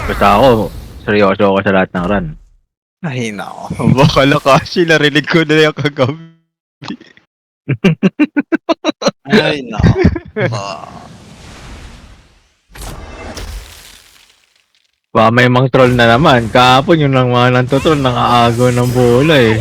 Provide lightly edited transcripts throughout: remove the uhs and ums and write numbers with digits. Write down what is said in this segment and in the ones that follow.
Basta ako, seryoso ako sa lahat ng run. Ay, nako. Bakala kasi narinig ko na yung kagabi. Ay, nako. Baka may mang troll na naman. Kahapon yung lang mga nantotroll, nakaagaw ng bola eh.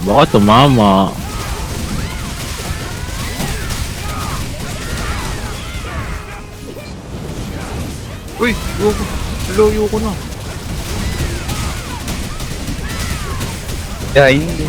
Baka tumama. Uy, loyo ko na. Yeah, hindi.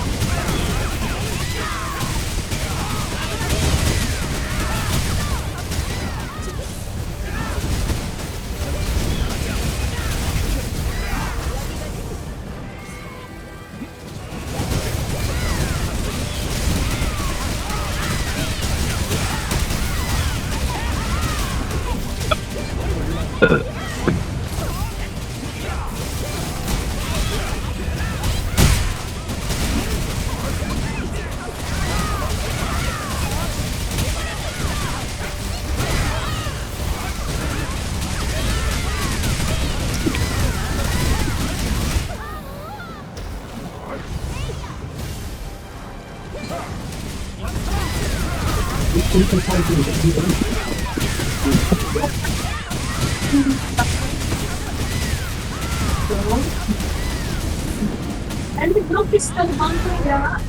And the group is still hungry, yeah.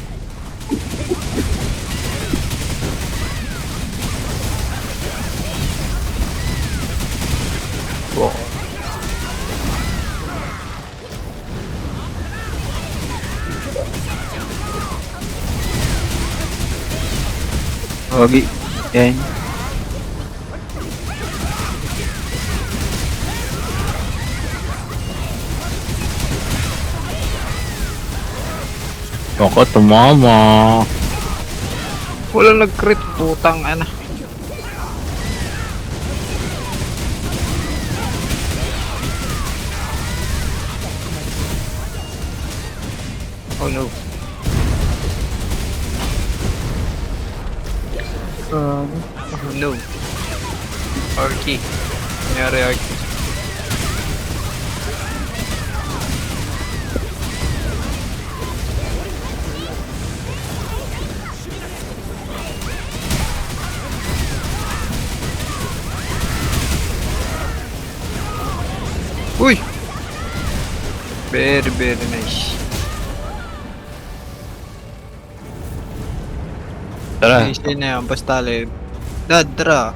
Wagi. Yan. Baka tumama. Wala nag-crit, putang ana. Oh no. Oh no. Arky. Nangyari Arky. Uy! Very, very nice. Tara. Easy na yan, basta live. Dadra.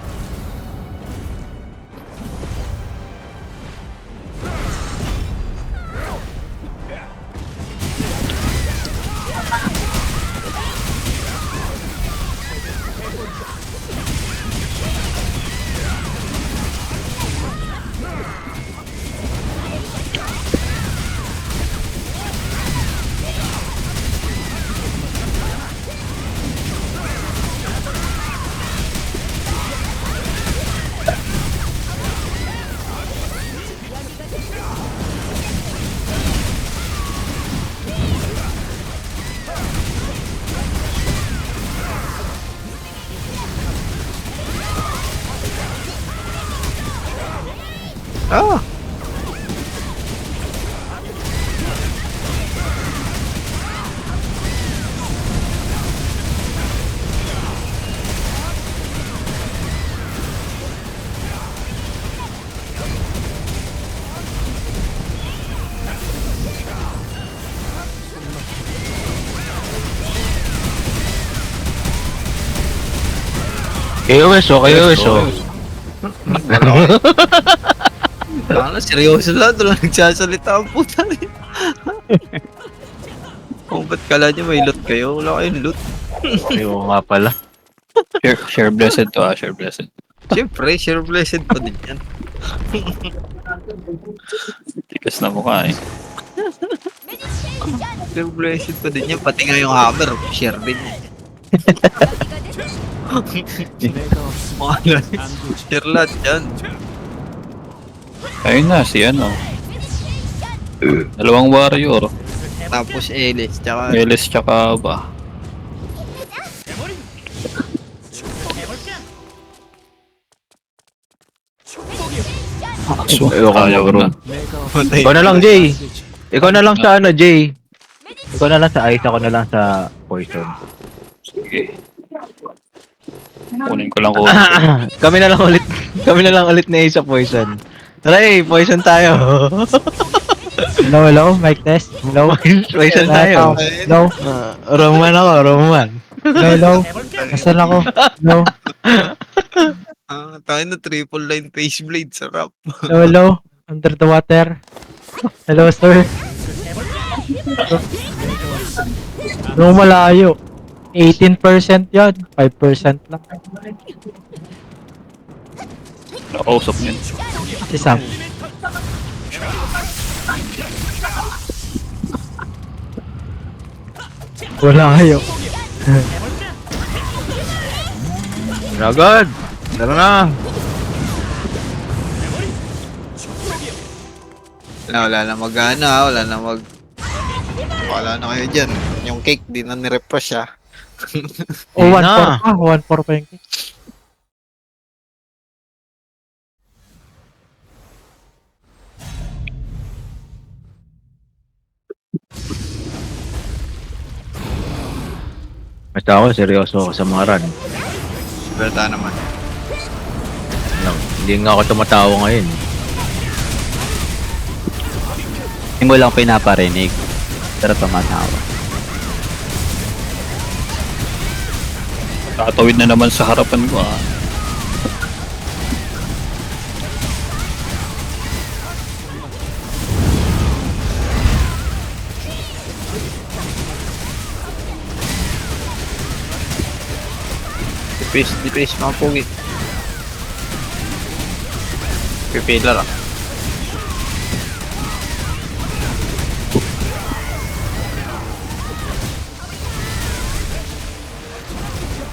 Ah! KOS o, KOS o. Ano, seryoso lang, doon nagsasalita ang puta rin. Kung ba't kala nyo may loot kayo? Wala kayong loot. Ayaw nga pala. Share blessed to share blessed. Siyempre, share blessed pa din yan. Tikas na mukha eh. Share blessed pa din yan. Pati nga yung hammer, share din yan. Share lahat yan. Ayun na, si ano. Dalawang warrior. Tapos Elis, tsaka Elis tsaka ba. So, Ayaw ka ayaw bro. na. patay. Ikaw na lang, Jay. Ikaw na lang sa ano, Jay. Ikaw na lang sa ice, ako na lang sa poison. Sige. Kunin ko lang ko. Kami na lang ulit. Kami na lang ulit ni Ace sa poison. Tara poison tayo. Hello, hello, mic test. Hello. Poison tayo. Hello, Roman ako, Roman. hello, hello. Nasaan ako? Hello, Tayo na triple line face blade, sarap. hello, hello. Under the water. Hello, sir. Nung malayo. 18% yan. 5% lang. Nakausap niyan. Si Sam. Wala kayo. Agad. Tara na. Wala na mag-ano ha, wala na kayo dyan. Yung cake, di na nirefresh ha. O, 1-4 na. pa. 1-4 pa yung cake. Basta ako, seryoso ako sa mga run. Berta naman. Hindi nga ako tumatawa ngayon. Hindi mo lang pinaparinig. Pero tumatawa. Tatawid na naman sa harapan ko ah. Dipis, mga pugi. Pipilar ah.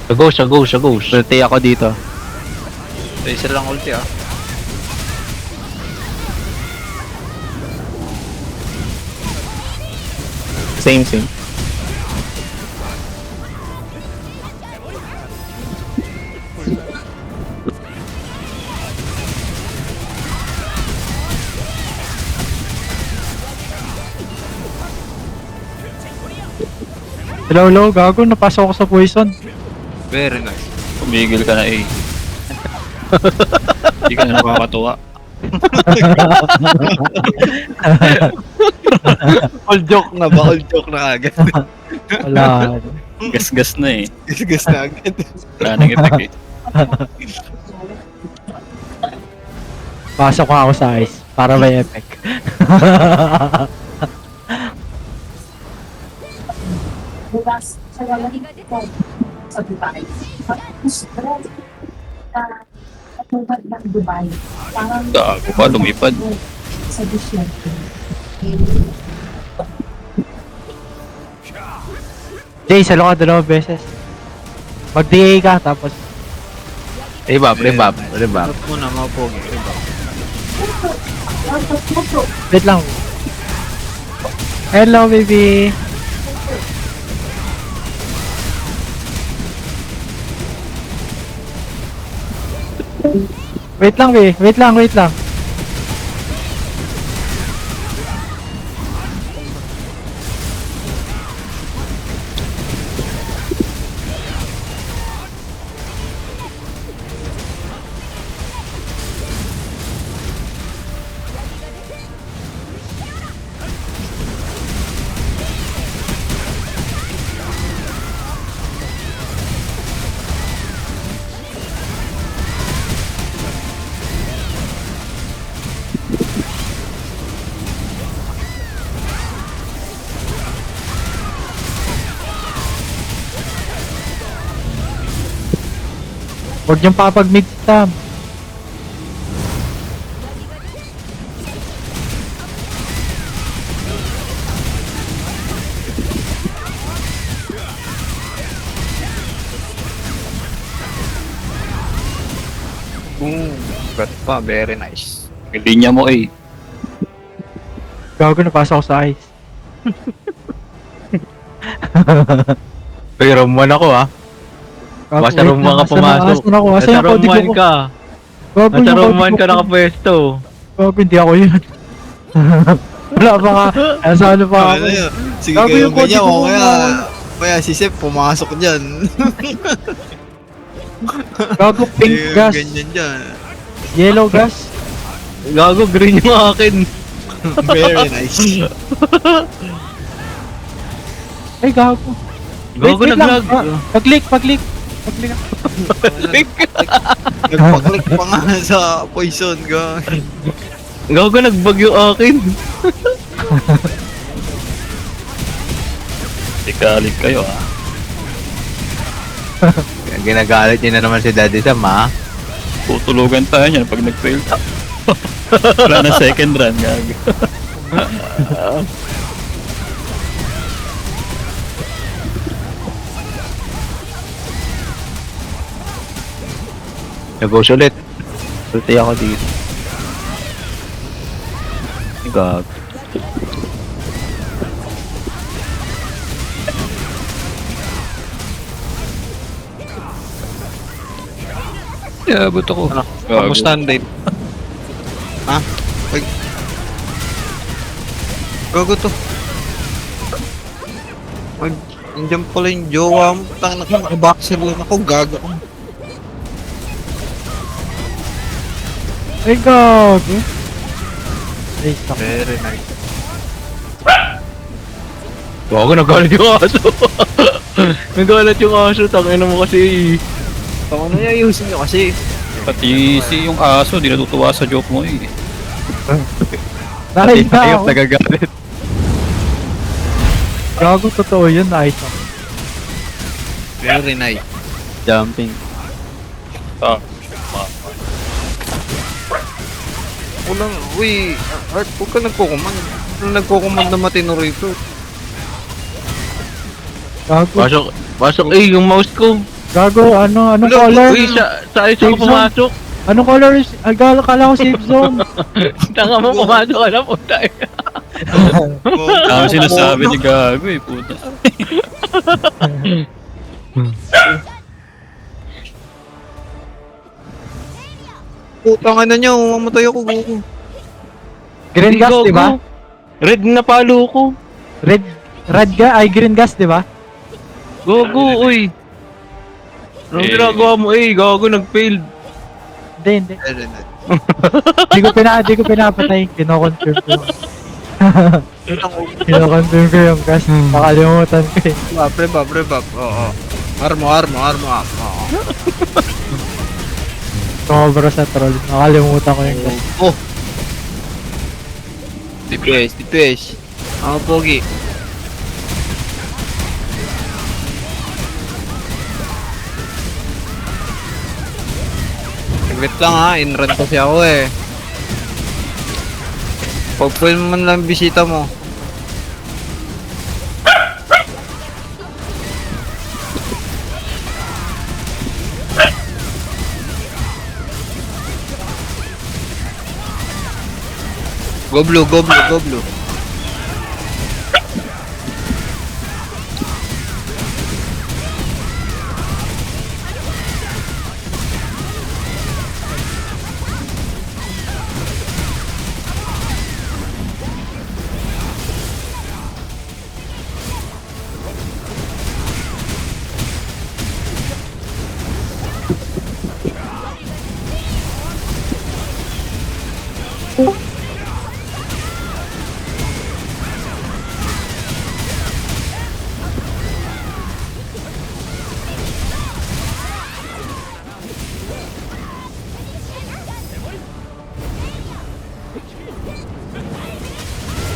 Sa ghost. Ulti ako dito. Tracer lang ulti ah. Same. Hello, hello. Gago. Napasok ako sa poison. Very nice. Pumigil ka na eh. Hindi ka na nakakatuwa. All joke na ba? All joke na agad. Wala. Gas-gas na eh. Gas na agad. Wala nang effect eh. Pasok ako sa ice. Para may effect. Bukas sa lalagay ko sa Dubai. Tapos, katulad ng Dubai. Parang Gago pa, lumipad. sa disyerto. Jay, salo ka 2 beses. Mag-DA ka, tapos Rebab. Sarap mo na mga pugi. wait lang. Hello, baby. Wait lang, baby. Wait lang. Huwag niyong papag-mid Sam. Got pa, very nice. Linya mo eh. Gago, napasa ko sa ice. Pero room 1 ako ah. Gago, Basta wait room 1 lang, ka pumasok. Asan ako? Asan Nasa ako? room Di 1 ko. ka. Gago, Nasa yung room code 1 ko. ka nakapwesto. Gago, hindi ako yun. Wala pa ka. Nasa ano pa ako. Ano yun? Sige Gago kayo yung kotse ganyan, ko, o mawawala. kaya si Sep pumasok dyan. Gago, pink Sige, gas. Ganyan dyan. Yellow gas. Gago, green yung akin. Very nice. Ay, gago. Gago, wait lang. naglag. Pag-click. Pag-click. Nagpa-click pa nga sa poison ka. Gago, nagbag yung akin. Ikalig kayo ah. Ginagalit niya na naman si Daddy Sam ah. Tutulugan tayo niyan pag nag-fail. Wala na second run, gag. Nag-ghost ulit. Sulti ako dito. Gag. Yeah, abot ako. Ano? Gago. Kamusta ang date? Ha? Ay. Gago to. Ay, nandiyan pala yung jowa mo. Tang nakaboxer lang ako. Gago. Ay, gago. Ay, stop. Very nice. Gago, nagalit yung aso. Nagalit yung aso. Tangina mo kasi. Ako na ayusin nyo kasi. Pati si yung aso, di natutuwa sa joke mo eh. Narinig na Ayop, ako. nagagalit. Gago, totoo yun. Nice. Very nice. Jumping. Ah, Ulang, uy, Art, huwag ka nagkukuman. Nagkukuman na matino rito. Gago. Pasok. Pasok eh, yung mouse ko. Gago, anong Look, color? Uy, sa ayos ako Safe zone. pumasok. Anong color is... Agala kala ko safe zone. Tanga mo, pumasok ka na puta. Ang sinasabi ni Gago eh, puta. Putang ina nyo, mamatay ako. Gago. Green gas, Gago. di ba? Red na palo ko. Red gas, ay green gas, di ba? Gago, uy. Anong Eh. ginagawa mo eh? Gago, nag-failed. Hindi. Very nice. Di ko pinapatay. Kino-confirm ko. Kino-confirm ko yung gas. Nakalimutan ko eh. Rebab. Oo. Armo. Oo. Kumabara sa troll. Nakalimutan ko yung gas. Oh. DPS. Ang pogi. Saglit lang ha, in-run kasi ako eh. Pag-full man lang bisita mo. Go blue.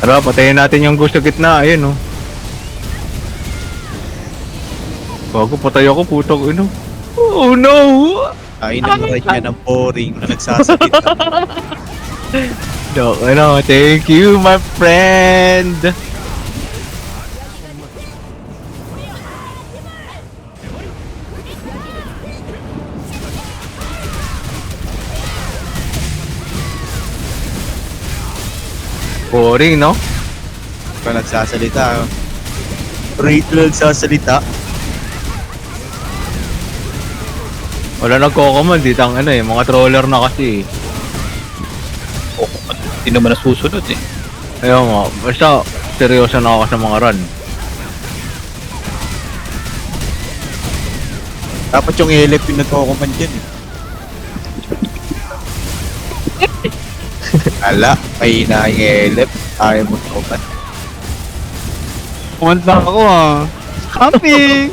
Tara, patayin natin yung gusto gitna. Ayun, oh. Gago, patay ako, putang ino. Oh no! Ay, namuray niya ng boring na nagsasakit. No, ano, thank you, my friend! Boring, no? Pa nagsasalita. Rate na nagsasalita. Wala nagko-command, di tang ano eh, mga troller na kasi eh. Hindi naman nasusunod eh. Ayun nga, basta seryoso na ako sa mga run. Dapat yung elef yung nagko-command yan eh. Ala, may hinaing elef. Ayaw mo command. Kumanta ako ah. Camping!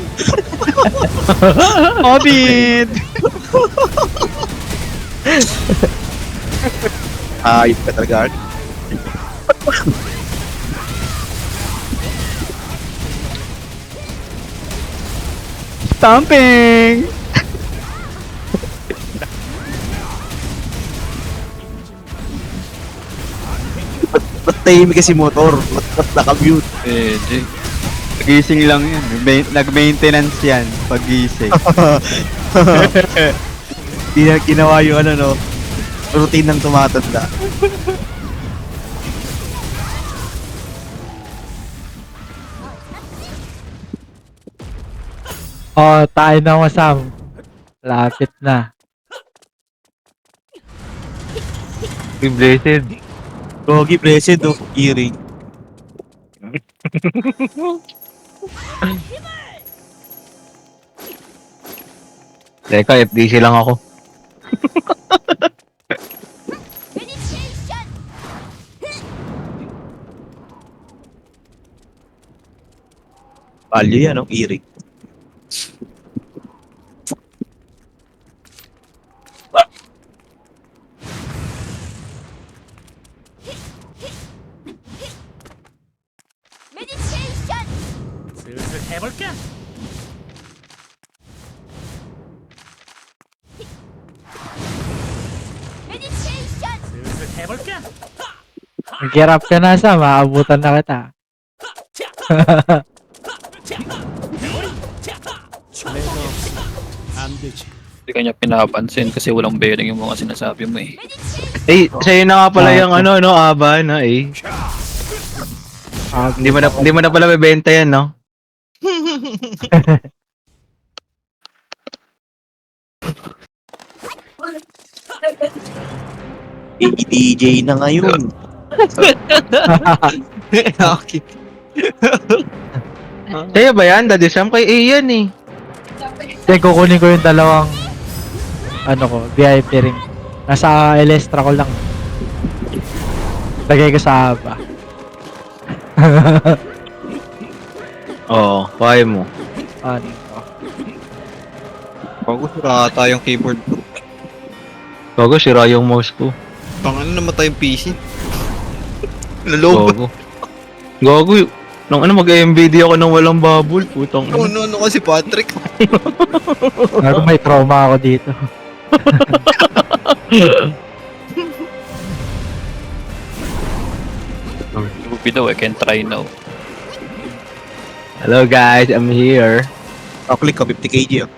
Hobbit! Ayop ka talaga. Stamping! Ba't tahimik kasi motor? Ba't naka-mute? Pwede. Gising lang yan. Nag-maintenance yan. Pag-gising. Hindi na ginawa yung ano no, routine ng tumatanda. Oh, tayo na masam. Lapit na. Be blessed. Gogi blessed of earring. Teka, FDC lang ako. Value yan, no? Earring. Mag-gear up ka na sa, maabutan na kita. Hindi kanya pinapansin kasi walang bearing yung mga sinasabi mo eh. Eh, sa'yo na nga pala yung ano, no, aba na eh. Hindi mo na pala bebenta yan, no? DJ na ngayon. Okay. Sa'yo ba yan? Daddy Sam kay Ian eh. Hindi, kukunin ko yung dalawang ano ko, VIP ring. Nasa Elestra ko lang. Lagay ko sa aba. Oo, kaya mo. Ano ko. Bago sira ata yung keyboard ko. Bago, sira yung mouse ko. Pangalan namatay yung PC. Nalobat. Gago. Gago. Nung ano, mag-MVD ako ng walang bubble. Putang ina. Ano kasi Patrick. Pero may trauma ako dito. Ruby daw, I can try now. Hello guys, I'm here. Click ko 50 kg. Oh.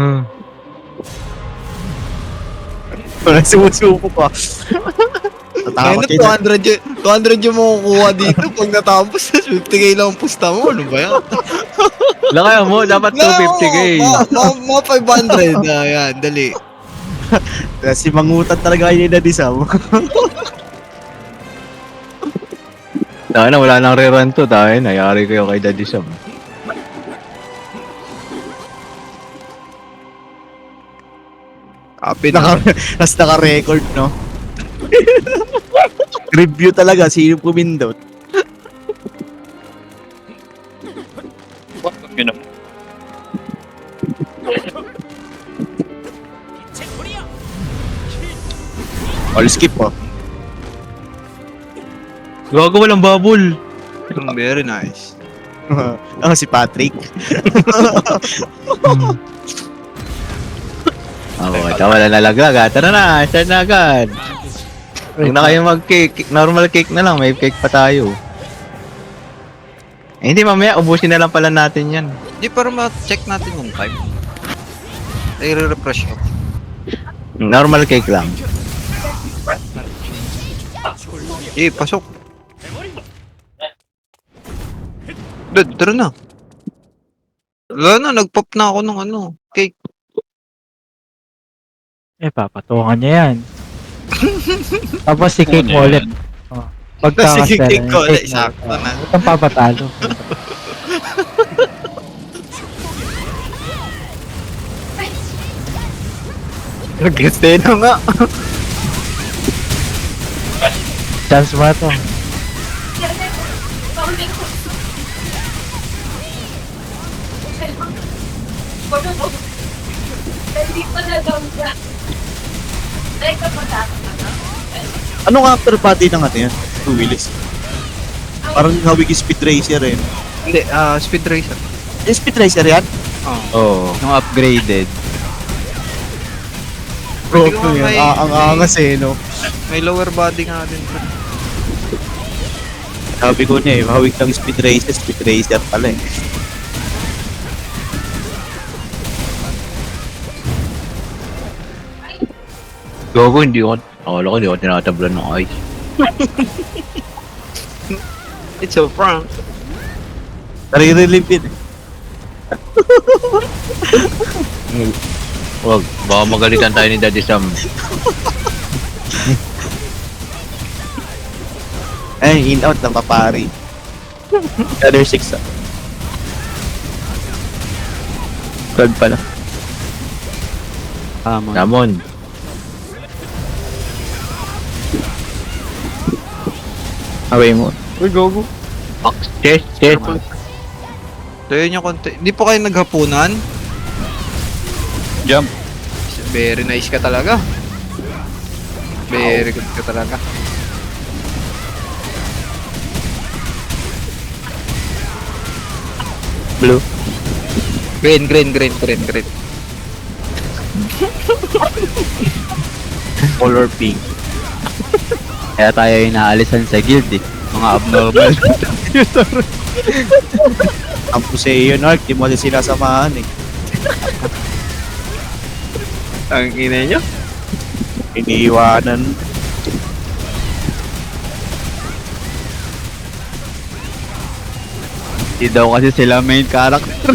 Hmm. Wala sumusuko pa. Ayun Tatakot na, yun. 200 yung makukuha dito pag natapos. 50k lang ang pusta mo. Ano ba yan? Lakaya mo, dapat 250k. Mga 500. Yan, dali. Si Mangutan talaga kayo na disam. Tayo na, wala nang rerun to. Tayo na, yari kayo kay Daddy Sam. Nas naka-record, no? Review talaga, sino pumindot. Yun na. All skip, oh. Gago, walang bubble. Very nice. Oh, si Patrick. Wala na laglag. Tara na, start na agad. Huwag na kayo mag-cake. Normal cake na lang, may cake pa tayo. Eh, hindi mamaya, ubusin na lang pala natin yan. Di para ma-check natin yung time. I-refresh ko. Normal cake lang. Pasok. Dad, tara na. Wala na, nag-pop na ako ng cake. Papatungan niya yan. Tapos si Cake mo ulit. Oh. Sige, Pagkakasera, Cake ko ulit, mo. sakto na. Huwag kang papatalo. Nag-steno nga. Chance mo na to. Hindi pa na daw siya. Teka pa na. Anong after party ng ano yan? Two Willis. Parang hawig yung Speed Racer eh. Hindi, Speed Racer. Yung Speed Racer yan? Oo. Yung upgraded. Pwede ko yan. may, Ang angas eh, no? may lower body nga din. Sabi ko niya eh, hawig ng Speed Racer pala eh. Gogo, hindi ko. Akala ko hindi ko tinatablan ng ice. It's a prank. Nare-relieve yun eh. Wag, baka magalitan tayo ni Daddy Sam. In-out na papari. Other 6 ah. Third pala. Tama. Damon. Away mo. Uy, gogo. Chest. Tayo nyo konti. Hindi po kayo naghapunan? Jump. Very nice ka talaga. Very good ka talaga. Blue. Green. Color pink. Kaya tayo inaalisan sa guild eh. Mga abnormal. Ang Puseo Narc, di mo kasi sinasamahan eh. Ang ina nyo? Iniiwanan. Hindi daw kasi sila main character.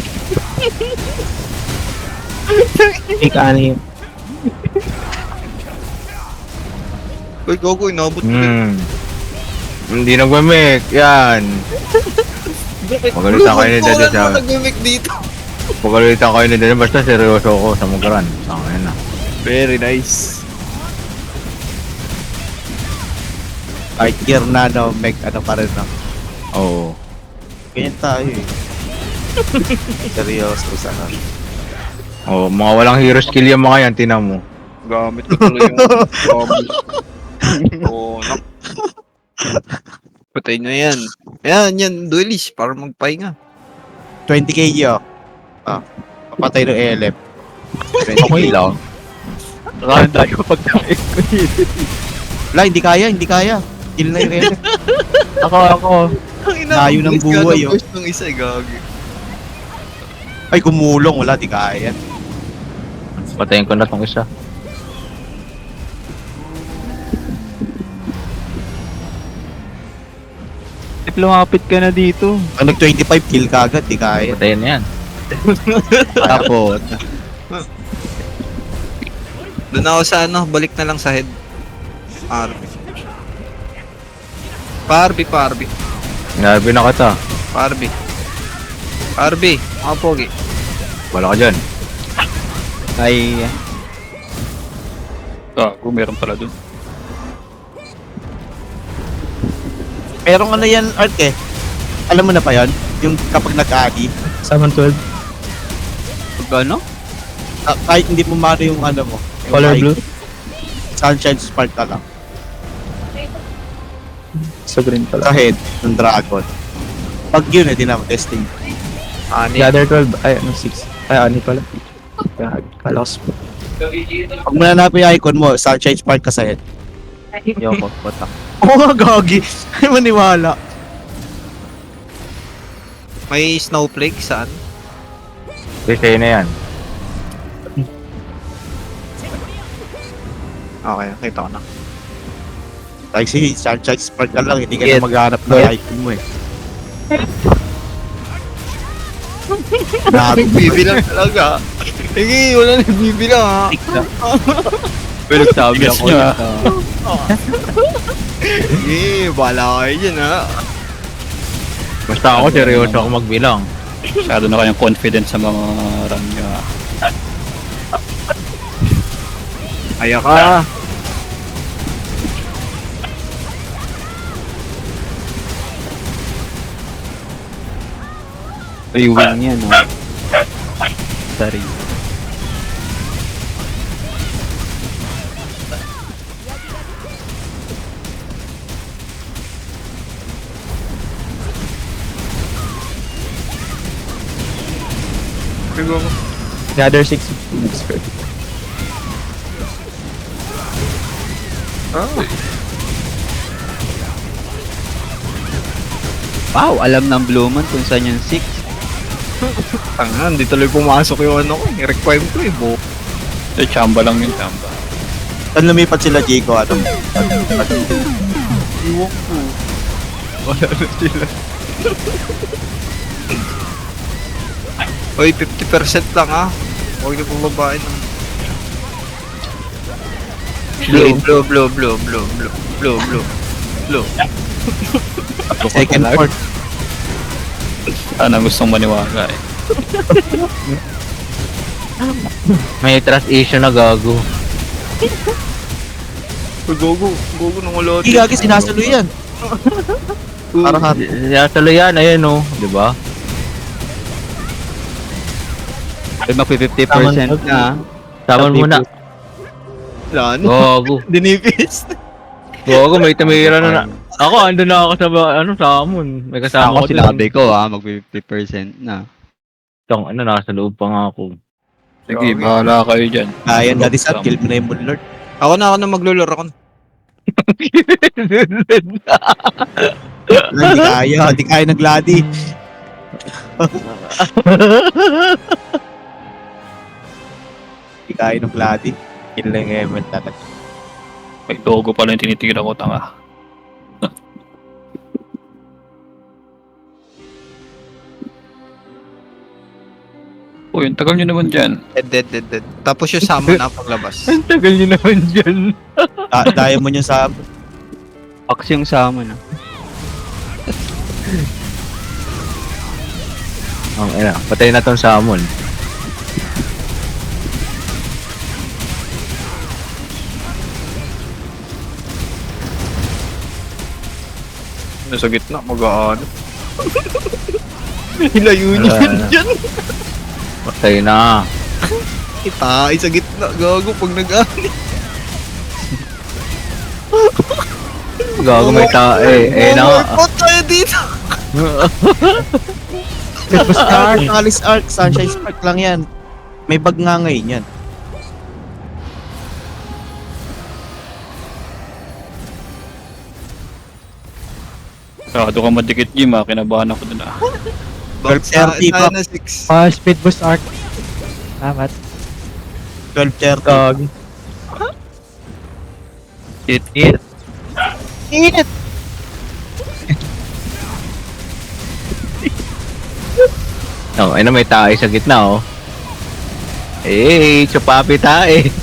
Uy, gogo, inabot mo. Hindi nagme-make. Yan. Magalitan kayo ni Daddy Sam. Nag-mimic dito. Magalitan kayo ni Daddy. Basta seryoso ako sa magaran. Tangin na. Very nice. Kahit year na no, make ano pa rin no. Oo. Ganyan tayo eh. Seryoso sa ano. Oh, mga walang hero skill yung mga yan, tinan mo. Gamit ko tuloy yung bubble. Oo, nak. Patay na yan. Yan, duelist, para magpahinga. 20k yo. Papatay ng LF. Okay lang. Saka tayo pag Wala, hindi kaya. Kill na yung LF. Ako. Layo ng buhay, oh. Ng isa, gagi. Ay, gumulong. Wala, di kaya. Patayin ko na tong isa. lumapit ka na dito. Pag nag-25 kill ka agad, di kaya. Patayin na yan. Tapos, Doon ako sa balik na lang sa head. Parby. Grabe na kita. Parby, mga pogi. Wala ka dyan. Ay, Kung meron pala dun. merong ano yan, Art eh. Alam mo na pa yan? Yung kapag nag-agi, Summon 12. ano? kahit hindi mo maro yung ano mo. Yung Color light, blue. Sunshine spark ka lang. So green pala. Sa head ng dragon. Pag yun eh, di na testing. Ani. The other 12, ay ano 6. Ay ani pala. Kalos. Pag mananapin yung icon mo, sunshine spark ka sa head. Yoko, patak. Oo nga, gagi. Ay, maniwala. May snowflake saan? Sa'yo na yan. Okay, nakita ko na. Like si Sunshine Spark ka lang, hindi ka Yes. na maghanap ng item mo eh. Grabe. Bibilang talaga. Sige, wala na bibilang ha. Pero nagsabi Tigas ako niya. na. Sige, bahala kayo dyan ha. Basta ako, seryoso ako magbilang. Masyado na kayong confident sa mga run nyo. Kaya ka. Rewing yan, no? Sorry. Bigo mo. The other 6 Wow, alam ng Blue Man kung saan yung 6. Tanga, hindi tuloy pumasok yung ano ko. I-require ko eh, bo. Chamba lang yung chamba. Saan lumipat sila, Jiko? Ano? Iwan ko. Wala na sila. Oy, 50% lang ha. Huwag niyo pumabain ng... Blue. Second port. Sana gustong maniwala eh. May trust issue na gago. Uy, gogo nung wala. Hindi gagi, sinasalo yan. Parang hati. Sinasalo yan, ayun o. Diba? Ay, magpi-50% na. Saman mo na. Wala na. Gago. Dinipis. Gago, may tumira na. Ako, andun na ako sa samon. May kasama Ako ko sinabi ko, magpi-50% na. Tong, nasa loob pa nga ako. Sige, bahala kayo dyan. Kaya na disat, kill mo na yung Moonlord. Ako na maglulor ako na. Hindi kaya nagladi. Hindi kaya ng gladi. Kill lang yung event talaga. May logo pala yung tinitigil ako, tanga. Uy, ang tagal nyo naman dyan. Dead. Tapos yung summon na paglabas. Ang tagal nyo naman dyan. Daya mo niya sa... Pax yung sama na. Patay na tong samon. Nasa gitna, mag-aano. Hilayo niyo yun dyan. Patay na. Itay sa gitna, gago pag nag-aano. Gago may na nga. What tayo dito? Spark, Alice Arc, Sunshine Spark lang yan. May bag nga ngayon yan. Kado ka madikit, Jim, kinabahan ako dun ah. 12:30 pa. na 6. Speed boost arc. Salamat. 12:30. Gagi. It. Oh, ayun na may tae sa gitna oh. Chupapi tae.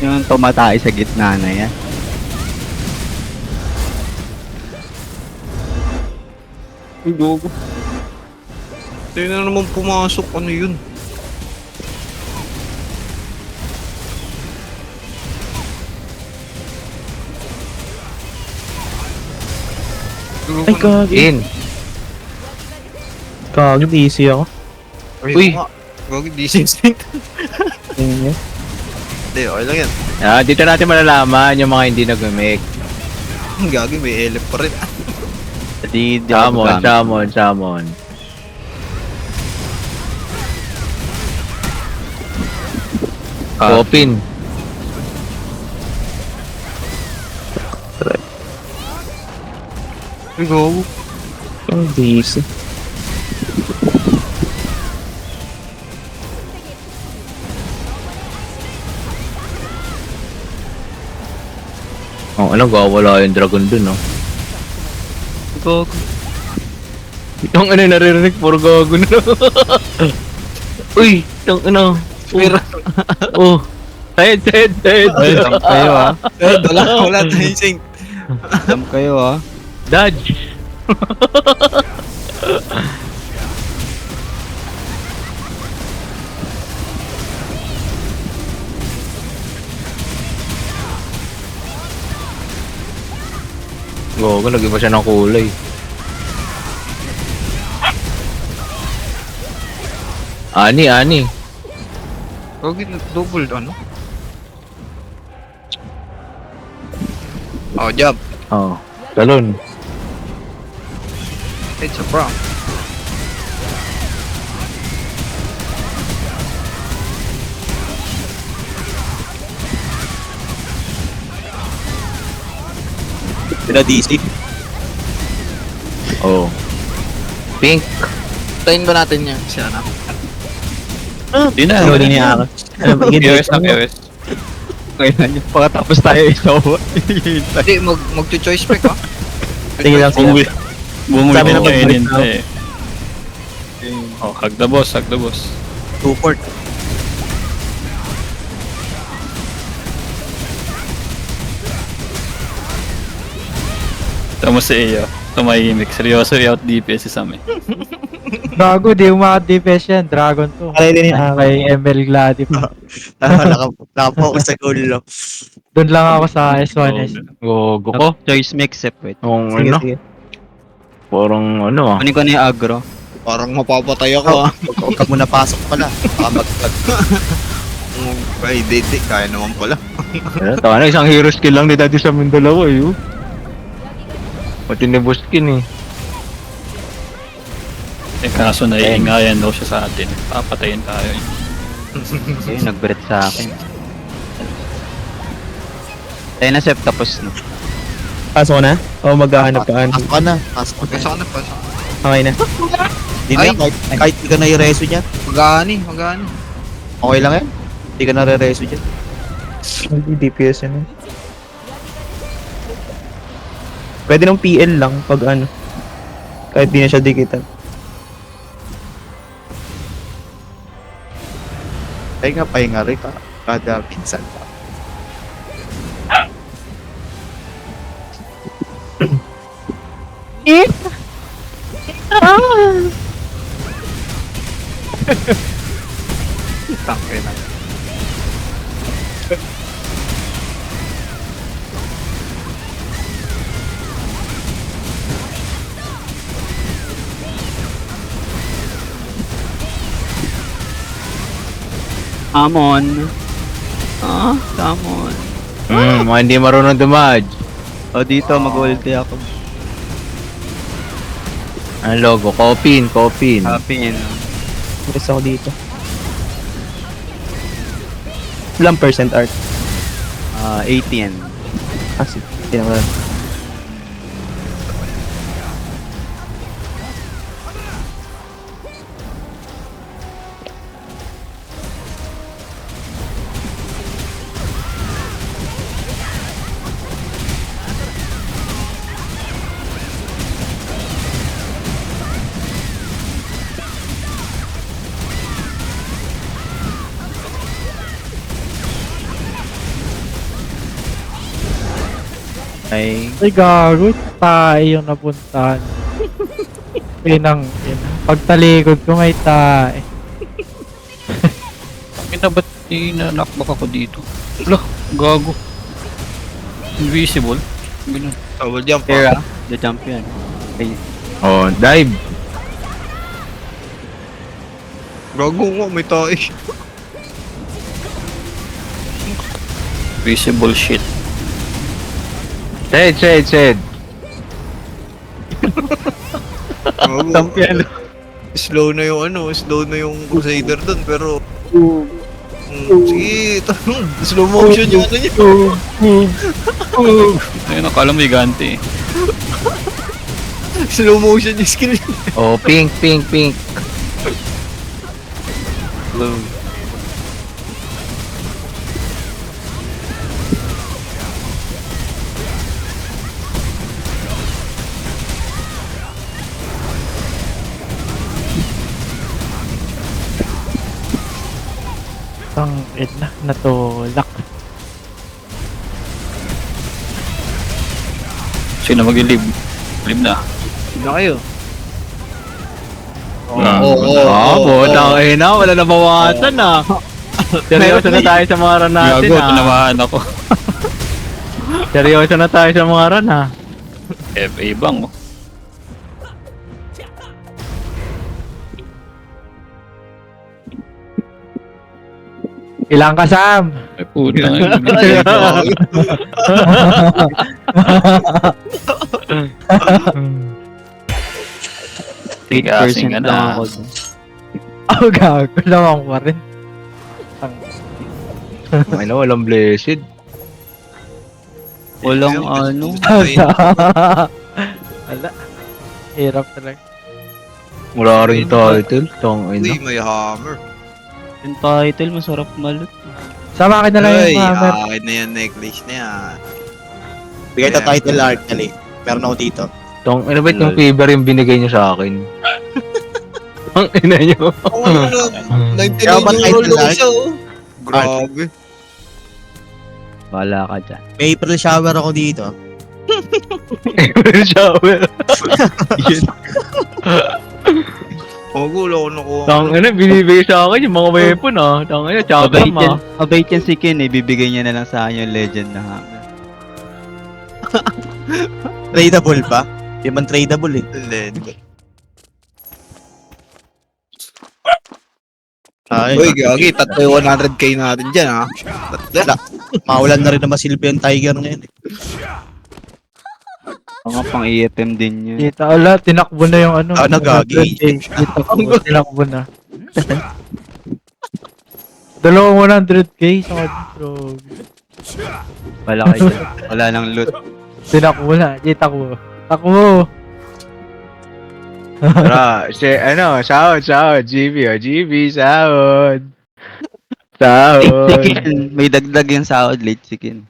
Yung tumatay sa gitna na yan. Ay, gago. Tayo na naman pumasok, ano yun? Ay, gagi. In. Gagi, easy ako. Uy. Gagi, distinct. Tingin niya. Hindi, okay lang yan. Dito natin malalaman yung mga hindi nag-make. Gagi, may elef pa rin. Di ako gamit. Samon. Open. Ay, gago. Ang easy. Ano, gawala yung dragon dun, no? Gago. Yung ano, naririnig, puro gago na. Uy, yung ano. Pero, oh. Head. Ay, jump kayo ah. Wala tayong sync. Jump kayo ah. Dodge. Gogo, nag-iba siya ng kulay. Ani. Huwag yun, double ano? Oh, jump. Oh, talon. It's a prank. Sila DC. Oh. Pink. Tayin ba natin yan? Siya na. Di na. Ano niya ako? Ano ba? POS na POS. Ngayon, pagkatapos tayo isaw. Hindi, mag-choice pick ha? Tingin lang sila. Bumuwi Sabi ko ng kainin pagbalik eh. Oh, hug the boss. 2-port. Tama si Eyo. Tumahimik. Seryoso out DPS si Sam eh. Gago, di umakat-DPS yan. Dragon to. Alay din yung Kay ML Gladi pa. Nakapokus sa goal lang. Doon lang ako sa S1S. Gogo ko. Choice mix up, wait. Yung Sige, ano, sige. parang ano ah. Kunin ko na yung aggro. Parang mapapatay ako ha? Huwag ka muna pasok pala. Baka mag-tag. Ay, di, kaya naman pala. Tawa na, isang hero skill lang ni dati sa Mindalawa eh. Oh. Pati ni Buskin eh. Eh kaso naiingayan daw siya sa atin. Papatayin tayo eh. Ayun, nag-breath sa akin. Tayo na Sep, tapos no. Pasok na? O maghahanap ka? Pasok ka na. Pasok ka na. Pasok na, pasok. Okay na. Hindi na, kahit di ka na i-reso dyan. Mag-aani. Okay lang yan. Hindi ka na re-reso dyan. Hindi DPS yun. Pwede ng PL lang pag ano. Kahit di na siya dikitan. Pahinga rin ka. Kada pinsan pa. Tangke na. Come on. Come on. Mga hindi marunong dumadge. O dito, mag-ulti ako. Ang logo, Copin. Happy yun. Gusto ako dito. Ilang percent art? 80 yan. Sige. Hindi naman. Ay, Ay, gago. Tae yung napuntahan. Pinang, pagtalikod ko may tae. Kita ba't inanakbak ako dito? Lah, gago. Invisible. Ganun. Double jump here ha? the jump yan. Okay. Oh, dive. Gago nga, may tayo. Invisible shit. Shed. Gago. Champion. Slow na yung Crusader dun, pero... sige, tanong. Slow motion yung ano niya. Ayun, akala mo higante eh. Slow motion yung skill. Oh, pink. Tang ina, natulak. Sino mag-live? Live na. Hindi na kayo. Butang ina, wala na bawasan ah. Seryoso na tayo sa mga run natin Gago, ah. tinamaan ako. Seryoso na tayo sa mga run ah. FA bang mo. Ilang ka, Sam? Ay puta. Kasing ka na. Oh, gago. Lawang pa rin. Ay na, walang blessed. Walang ano. Wala. Hirap talaga. Wala rin yung title. Tang ina. Uy, may hammer. Yung title, masarap malot. Sama akin na lang Ay, yung hammer. akin na yan necklace na yan. Bigay ta title art kali. Meron ako dito. Tang ina, ba't yung fever yung binigay niyo sa akin? Ang ina niyo. Oo, ano, 99 Kaya ba euro title lang art? siya, oh. Grabe. Wala ka dyan. May April shower ako dito. Shower. Magulo ako nakuha. Tang ina, binibigay sa akin yung mga weapon ah. Tang ina, chakram ah. Mabait yan si Ken eh. Bibigay niya na lang sa akin yung legend na hammer. Tradable pa? Di man tradable eh. Hindi. Ay, Uy, gagi, tatlo yung 100k natin dyan, ha? Tatlo. maulan na rin na masilbi ang tiger ngayon eh. Mga pang EFM din yun. Kita, wala. Tinakbo na yung ano. Ah, nagagi. Tinakbo na. Dalawang 100k sa kadro. Wala kayo dyan. Wala nang loot. Tinakbo na. Takbo. Takbo. Tara, sahod, GB, GB, sahod. Late si Sahod. Ken. May dagdag yung sahod. Late si Ken.